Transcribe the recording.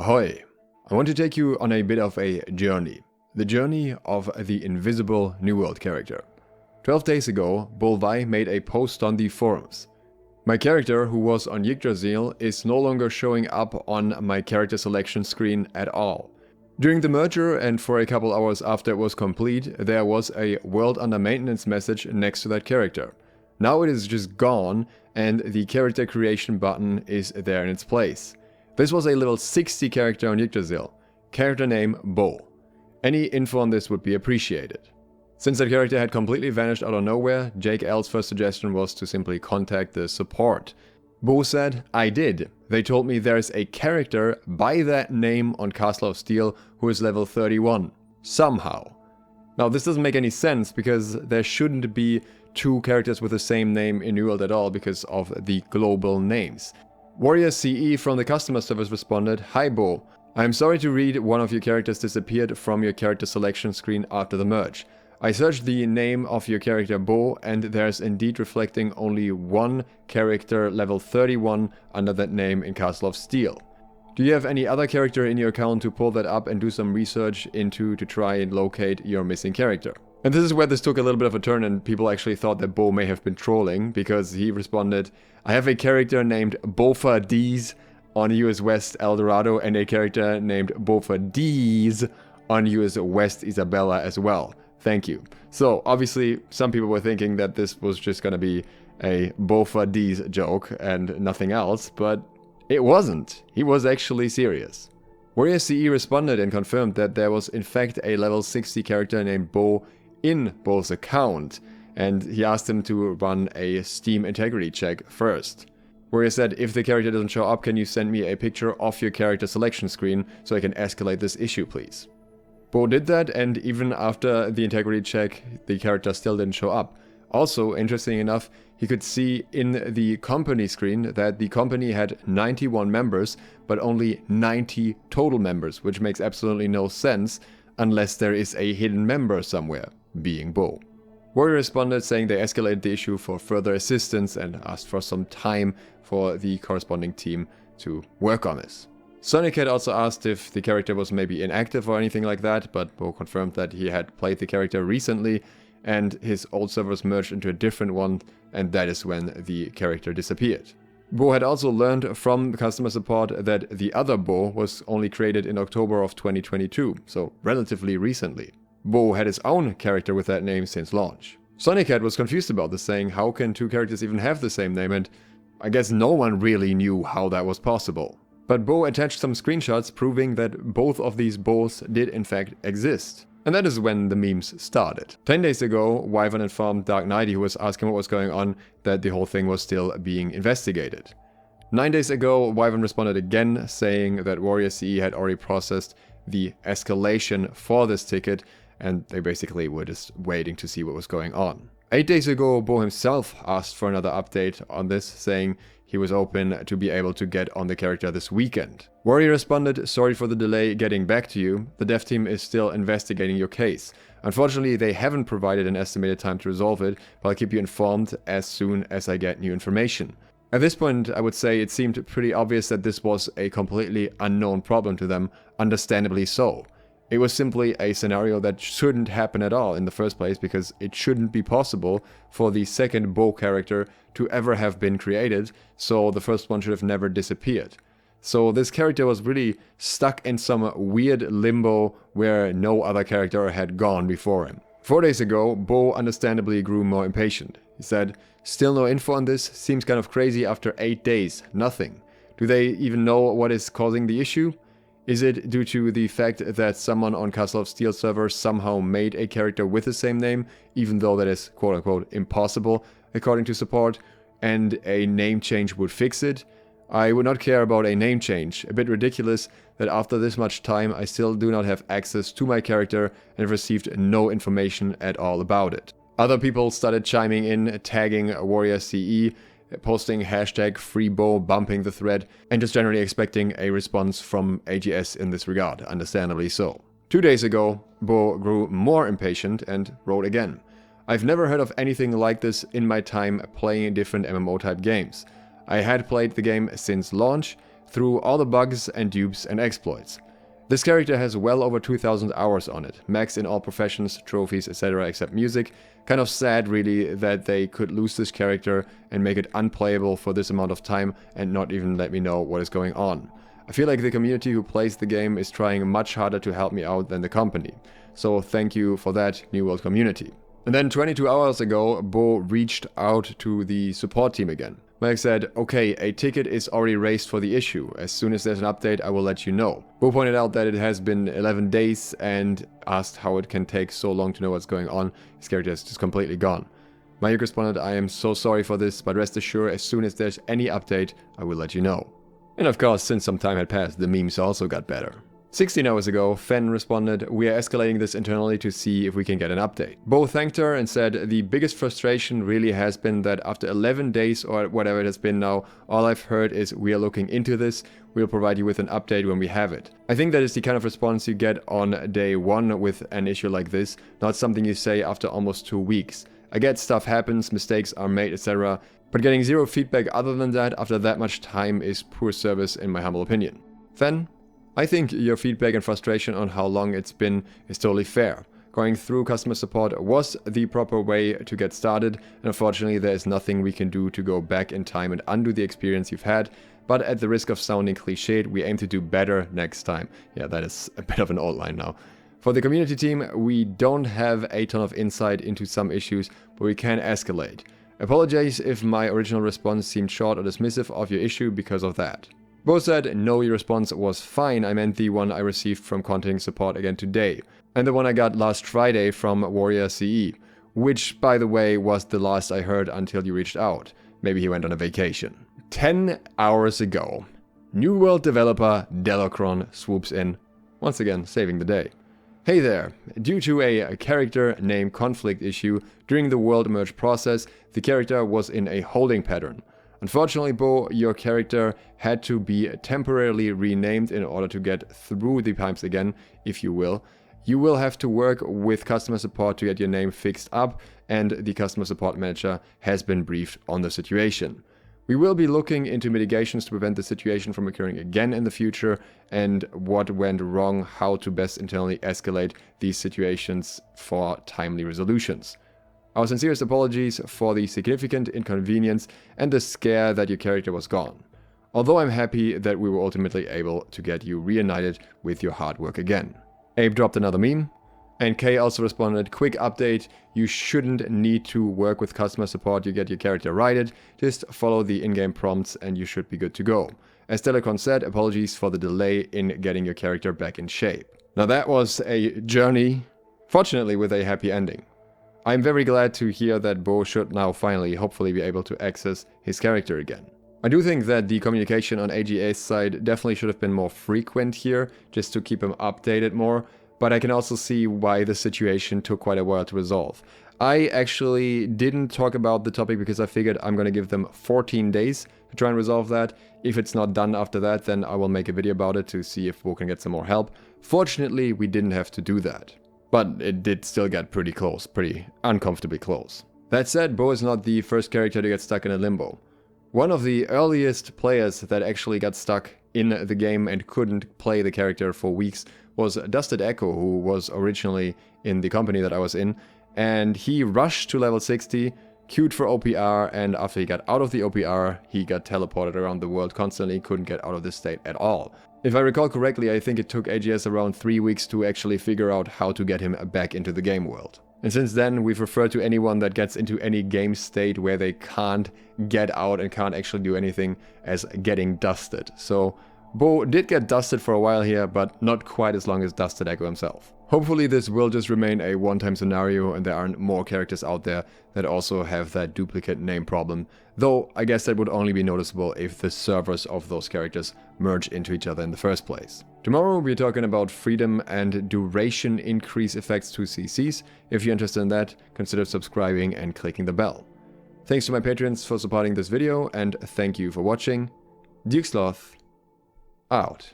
Ahoy! I want to take you on a bit of a journey. The journey of the invisible New World character. 12 days ago, Bolvai made a post on the forums. My character, who was on Yggdrasil, is no longer showing up on my character selection screen at all. During the merger and for a couple hours after it was complete, there was a world under maintenance message next to that character. Now it is just gone and the character creation button is there in its place. This was a level 60 character on Yggdrasil. Character name Bo. Any info on this would be appreciated. Since that character had completely vanished out of nowhere, Jake L's first suggestion was to simply contact the support. Bo said, I did. They told me there's a character by that name on Castle of Steel who is level 31. Somehow. Now this doesn't make any sense because there shouldn't be two characters with the same name in New World at all because of the global names. Warrior CE from the customer service responded, Hi Bo, I'm sorry to read one of your characters disappeared from your character selection screen after the merge. I searched the name of your character Bo and there's indeed reflecting only one character level 31 under that name in Castle of Steel. Do you have any other character in your account to pull that up and do some research into to try and locate your missing character? And this is where this took a little bit of a turn and people actually thought that Bo may have been trolling because he responded, I have a character named Bofa Dees on US West Eldorado and a character named Bofa Dees on US West Isabella as well. Thank you. So obviously some people were thinking that this was just gonna be a Bofa Dees joke and nothing else, but it wasn't. He was actually serious. Warrior CE responded and confirmed that there was in fact a level 60 character named Bo in Bo's account, and he asked him to run a Steam integrity check first. Warrior said, if the character doesn't show up, can you send me a picture of your character selection screen so I can escalate this issue, please? Bo did that, and even after the integrity check, the character still didn't show up. Also, interesting enough, he could see in the company screen that the company had 91 members, but only 90 total members, which makes absolutely no sense unless there is a hidden member somewhere, being Bo. Warrior responded saying they escalated the issue for further assistance and asked for some time for the corresponding team to work on this. Sonic had also asked if the character was maybe inactive or anything like that, but Bo confirmed that he had played the character recently and his old servers merged into a different one, and that is when the character disappeared. Bo had also learned from customer support that the other Bo was only created in October of 2022, so relatively recently. Bo had his own character with that name since launch. Sonic Cat was confused about this, saying how can two characters even have the same name, and I guess no one really knew how that was possible. But Bo attached some screenshots proving that both of these Bo's did in fact exist. And that is when the memes started. 10 days ago, Wyvern informed Dark Knighty, who was asking what was going on, that the whole thing was still being investigated. 9 days ago, Wyvern responded again, saying that Warrior CE had already processed the escalation for this ticket, and they basically were just waiting to see what was going on. 8 days ago, Bo himself asked for another update on this, saying he was open to be able to get on the character this weekend. Warrior responded, sorry for the delay getting back to you, the dev team is still investigating your case. Unfortunately, they haven't provided an estimated time to resolve it, but I'll keep you informed as soon as I get new information. At this point, I would say it seemed pretty obvious that this was a completely unknown problem to them, understandably so. It was simply a scenario that shouldn't happen at all in the first place because it shouldn't be possible for the second Bo character to ever have been created, so the first one should have never disappeared. So this character was really stuck in some weird limbo where no other character had gone before him. 4 days ago, Bo understandably grew more impatient. He said, still no info on this, seems kind of crazy after 8 days, nothing. Do they even know what is causing the issue? Is it due to the fact that someone on Castle of Steel server somehow made a character with the same name, even though that is quote-unquote impossible, according to support, and a name change would fix it? I would not care about a name change. A bit ridiculous that after this much time I still do not have access to my character and have received no information at all about it. Other people started chiming in, tagging Warrior CE, posting hashtag freeboh, bumping the thread, and just generally expecting a response from AGS in this regard, understandably so. 2 days ago, Bo grew more impatient and wrote again. I've never heard of anything like this in my time playing different MMO type games. I had played the game since launch, through all the bugs and dupes and exploits. This character has well over 2000 hours on it, max in all professions, trophies, etc. except music. Kind of sad really that they could lose this character and make it unplayable for this amount of time and not even let me know what is going on. I feel like the community who plays the game is trying much harder to help me out than the company. So thank you for that, New World community. And then 22 hours ago, Bo reached out to the support team again. Mike said, okay, a ticket is already raised for the issue. As soon as there's an update, I will let you know. Bo pointed out that it has been 11 days and asked how it can take so long to know what's going on. His character is just completely gone. Mike responded, I am so sorry for this, but rest assured, as soon as there's any update, I will let you know. And of course, since some time had passed, the memes also got better. 16 hours ago, Fen responded, we are escalating this internally to see if we can get an update. Bo thanked her and said, the biggest frustration really has been that after 11 days or whatever it has been now, all I've heard is we are looking into this, we'll provide you with an update when we have it. I think that is the kind of response you get on day one with an issue like this, not something you say after almost 2 weeks. I get stuff happens, mistakes are made, etc. But getting zero feedback other than that after that much time is poor service in my humble opinion. Fen, I think your feedback and frustration on how long it's been is totally fair. Going through customer support was the proper way to get started, and unfortunately there is nothing we can do to go back in time and undo the experience you've had, but at the risk of sounding cliched, we aim to do better next time. Yeah, that is a bit of an old line now. For the community team, we don't have a ton of insight into some issues, but we can escalate. Apologies if my original response seemed short or dismissive of your issue because of that. Bo said, no, your response was fine, I meant the one I received from contacting support again today, and the one I got last Friday from Warrior CE, which, by the way, was the last I heard until you reached out. Maybe he went on a vacation. 10 hours ago, New World developer Delocron swoops in, once again saving the day. Hey there, due to a character name conflict issue during the world merge process, the character was in a holding pattern. Unfortunately, Bo, your character had to be temporarily renamed in order to get through the pipes again, if you will. You will have to work with customer support to get your name fixed up, and the customer support manager has been briefed on the situation. We will be looking into mitigations to prevent the situation from occurring again in the future, and what went wrong, how to best internally escalate these situations for timely resolutions. Our sincerest apologies for the significant inconvenience and the scare that your character was gone. Although I'm happy that we were ultimately able to get you reunited with your hard work again. Abe dropped another meme, and Kay also responded, quick update, you shouldn't need to work with customer support to get your character righted, just follow the in-game prompts and you should be good to go. As Delocron said, apologies for the delay in getting your character back in shape. Now that was a journey, fortunately with a happy ending. I'm very glad to hear that Bo should now finally, hopefully, be able to access his character again. I do think that the communication on AGA's side definitely should have been more frequent here, just to keep him updated more, but I can also see why the situation took quite a while to resolve. I actually didn't talk about the topic because I figured I'm gonna give them 14 days to try and resolve that. If it's not done after that, then I will make a video about it to see if Bo can get some more help. Fortunately, we didn't have to do that. But it did still get pretty close, pretty uncomfortably close. That said, Bo is not the first character to get stuck in a limbo. One of the earliest players that actually got stuck in the game and couldn't play the character for weeks was Dusted Echo, who was originally in the company that I was in, and he rushed to level 60, queued for OPR, and after he got out of the OPR, he got teleported around the world constantly, couldn't get out of this state at all. If I recall correctly, I think it took AGS around 3 weeks to actually figure out how to get him back into the game world. And since then, we've referred to anyone that gets into any game state where they can't get out and can't actually do anything as getting dusted. So Bo did get dusted for a while here, but not quite as long as Dusted Echo himself. Hopefully this will just remain a one-time scenario and there aren't more characters out there that also have that duplicate name problem, though I guess that would only be noticeable if the servers of those characters merge into each other in the first place. Tomorrow we're talking about freedom and duration increase effects to CCs. If you're interested in that, consider subscribing and clicking the bell. Thanks to my patrons for supporting this video, and thank you for watching. SLOTH out.